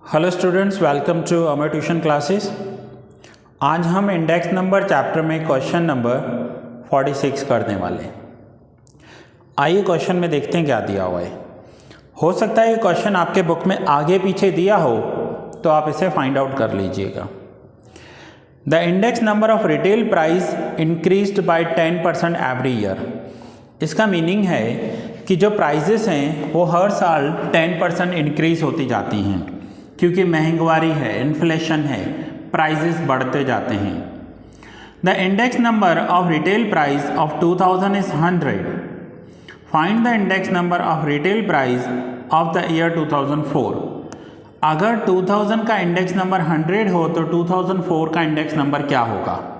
Hello students, welcome to Amar tuition classes. आज हम index number chapter में क्वेश्चन नंबर 46 करने वाले हैं। आइए क्वेश्चन में देखते हैं क्या दिया हुआ है। हो सकता है ये क्वेश्चन आपके बुक में आगे पीछे दिया हो तो आप इसे फाइंड आउट कर लीजिएगा। The index number of retail price increased by 10% every year. इसका मीनिंग है कि जो प्राइजेस हैं वो हर साल 10% इंक्रीज होती जाती हैं, क्योंकि महंगाई है, इन्फ्लेशन है, प्राइजेस बढ़ते जाते हैं। The index number of retail price of 2000 is 100। Find the index number of retail price of the year 2004। अगर 2000 का इंडेक्स नंबर 100 हो तो 2004 का इंडेक्स नंबर क्या होगा?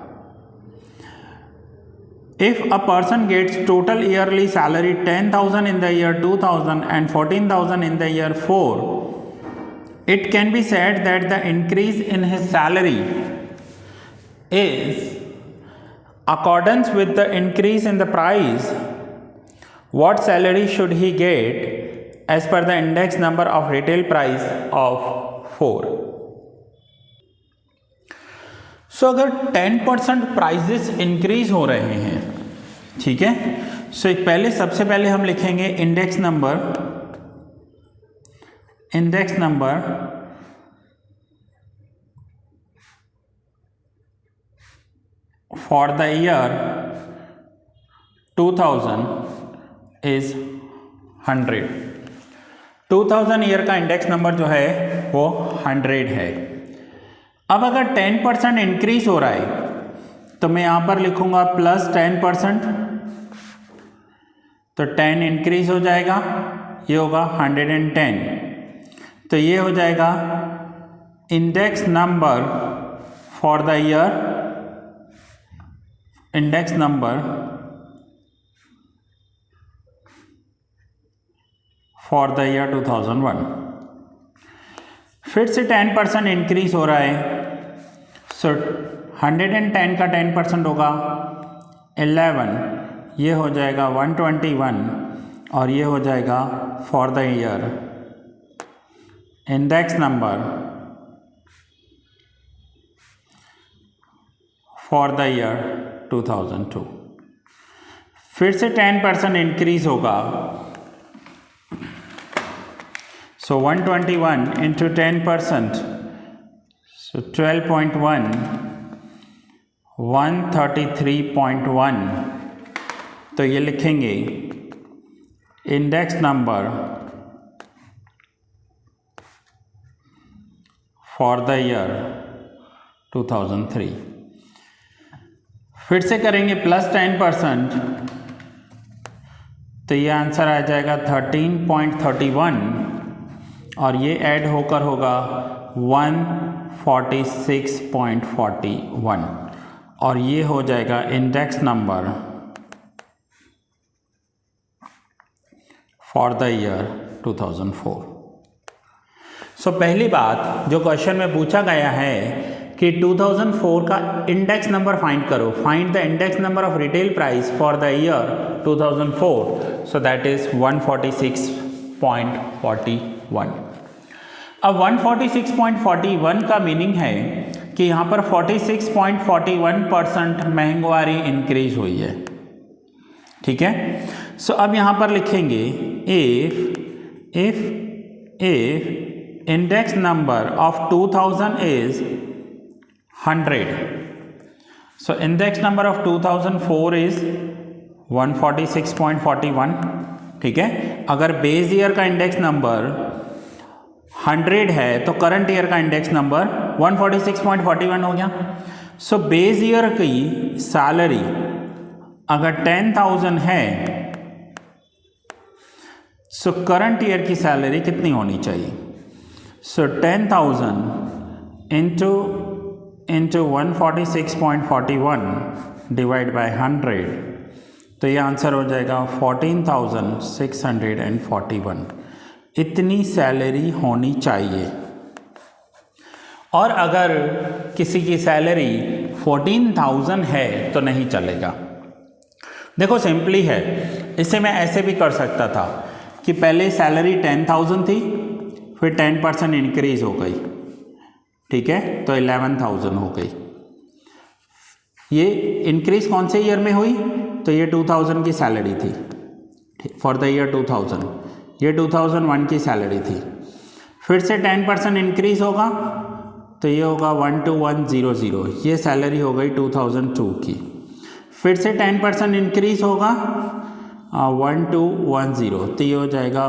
If a person gets total yearly salary 10,000 in the year 2000 and 14,000 in the year 4, it can be said that the increase in his salary is accordance with the increase in the price. What salary should he get as per the index number of retail price of 4? सो अगर 10% prices increase हो रहे हैं, ठीक है, सो सबसे पहले हम लिखेंगे index number for the year 2000 is 100। 2000 year का इंडेक्स नंबर जो है वो 100 है। अब अगर 10% इंक्रीज हो रहा है तो मैं यहां पर लिखूंगा प्लस 10%, तो 10 इंक्रीज हो जाएगा, ये होगा 110। तो ये हो जाएगा index number for the year, index number for the year 2001। फिर से 10% इंक्रीज हो रहा है, सो 110 का 10% होगा 11, ये हो जाएगा 121 और ये हो जाएगा for the year index number for the year 2002। फिर से 10% इंक्रीज होगा, सो 121 इंटू 10%, so 12.1, 133.1। तो ये लिखेंगे index number for the year 2003। फिर से करेंगे प्लस 10%, तो ये आंसर आ जाएगा 13.31 और ये ऐड होकर होगा 146.41 और ये हो जाएगा index number for the year 2004। सो पहली बात जो क्वेश्चन में पूछा गया है कि 2004 का इंडेक्स नंबर फाइंड करो। Find the index number of retail price for the year 2004, so that is 146.41। अब 146.41 का मीनिंग है कि यहाँ पर 46.41% महंगाई इंक्रीज हुई है, ठीक है। सो अब यहाँ पर लिखेंगे if index number of 2000 is 100, so index number of 2004 is 146.41, ठीक है। अगर बेस ईयर का इंडेक्स नंबर 100 है तो करंट ईयर का इंडेक्स नंबर 146.41 हो गया। सो बेस ईयर की सैलरी अगर 10,000 है, सो करंट ईयर की सैलरी कितनी होनी चाहिए? सो 10,000 इंटू 146.41 डिवाइड बाय 100, तो ये आंसर हो जाएगा 14,641। इतनी सैलरी होनी चाहिए। और अगर किसी की सैलरी 14,000 है तो नहीं चलेगा। देखो सिंपली है, इसे मैं ऐसे भी कर सकता था कि पहले सैलरी 10,000 थी, फिर 10% इंक्रीज हो गई, ठीक है, तो 11,000 हो गई। ये इंक्रीज कौन से ईयर में हुई, तो ये 2000 की सैलरी थी, फॉर द ईयर 2000, ये 2001 की सैलरी थी। फिर से 10% इंक्रीज होगा तो ये होगा 12100, ये सैलरी हो गई 2002 की। फिर से 10% इंक्रीज होगा 1210, तो ये हो जाएगा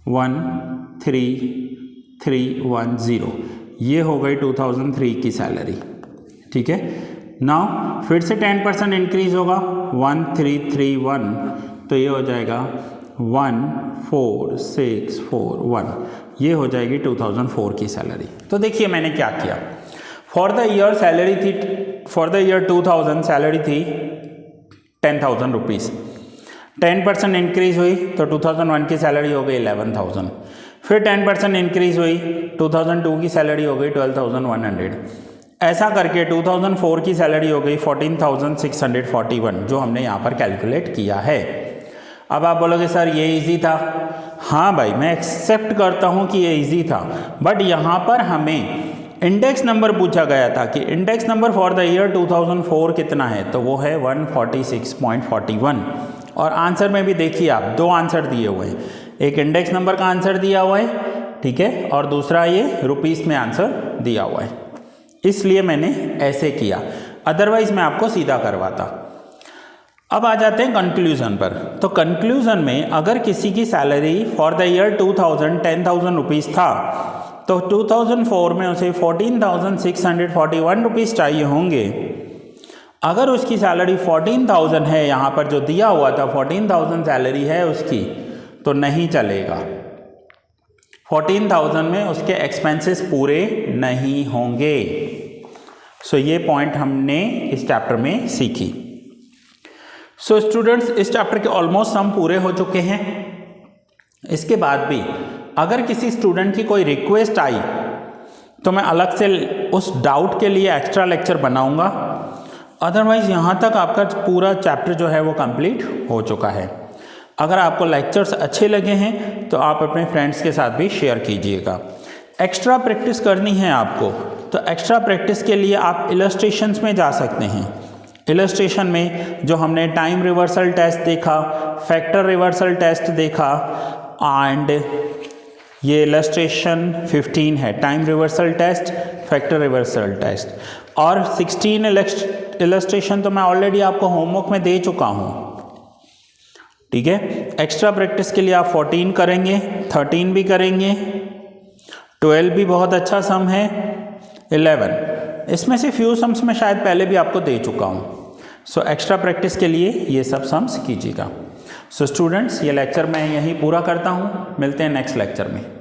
13310, ये हो गई 2003 की सैलरी, ठीक है। नाउ फिर से 10% इंक्रीज होगा 1331, तो ये हो जाएगा 14641, ये हो जाएगी 2004 की सैलरी। तो देखिए मैंने क्या किया, फॉर द ईयर सैलरी थी, फॉर द ईयर 2000 सैलरी थी 10,000 रुपीज़, 10% इंक्रीज हुई तो 2001 की सैलरी हो गई 11,000, फिर 10% इंक्रीज हुई 2002 की सैलरी हो गई 12,100, ऐसा करके 2004 की सैलरी हो गई 14,641, जो हमने यहाँ पर कैलकुलेट किया है। अब आप बोलोगे सर ये इजी था, हाँ भाई मैं एक्सेप्ट करता हूँ कि ये इजी था, बट यहाँ पर हमें इंडेक्स नंबर पूछा गया था कि index number for the year 2004 कितना है, तो वो है 146.41। और आंसर में भी देखिए आप दो आंसर दिए हुए हैं, एक इंडेक्स नंबर का आंसर दिया हुआ है, ठीक है, और दूसरा ये रुपीस में आंसर दिया हुआ है, इसलिए मैंने ऐसे किया, अदरवाइज मैं आपको सीधा करवाता। अब आ जाते हैं कंक्लूजन पर। तो कंक्लूजन में अगर किसी की salary for the year 2000 10,000 rupees था, तो 2004 में उसे 14,641 रुपीज़ चाहिए होंगे। अगर उसकी सैलरी 14,000 है, यहाँ पर जो दिया हुआ था 14,000 सैलरी है उसकी, तो नहीं चलेगा, 14,000 में उसके एक्सपेंसेस पूरे नहीं होंगे। सो ये पॉइंट हमने इस चैप्टर में सीखी। सो स्टूडेंट्स, इस चैप्टर के ऑलमोस्ट सम पूरे हो चुके हैं। इसके बाद भी अगर किसी स्टूडेंट की कोई रिक्वेस्ट आई तो मैं अलग से उस डाउट के लिए एक्स्ट्रा लेक्चर बनाऊंगा, अदरवाइज यहाँ तक आपका पूरा चैप्टर जो है वो कंप्लीट हो चुका है। अगर आपको लेक्चर्स अच्छे लगे हैं तो आप अपने फ्रेंड्स के साथ भी शेयर कीजिएगा। एक्स्ट्रा प्रैक्टिस करनी है आपको, तो एक्स्ट्रा प्रैक्टिस के लिए आप इलस्ट्रेशंस में जा सकते हैं। इलस्ट्रेशन में जो हमने टाइम रिवर्सल टेस्ट देखा, फैक्टर रिवर्सल टेस्ट देखा, एंड ये इलस्ट्रेशन 15 है, time reversal test, factor reversal test, और 16 इलस्ट्रेशन तो मैं ऑलरेडी आपको होमवर्क में दे चुका हूँ, ठीक है। एक्स्ट्रा प्रैक्टिस के लिए आप 14 करेंगे, 13 भी करेंगे, 12 भी बहुत अच्छा सम है, 11, इसमें से फ्यू सम्स में शायद पहले भी आपको दे चुका हूँ। सो एक्स्ट्रा प्रैक्टिस के लिए ये सब सम्स कीजिएगा। सो स्टूडेंट्स, ये लेक्चर मैं यहीं पूरा करता हूँ, मिलते हैं नेक्स्ट लेक्चर में।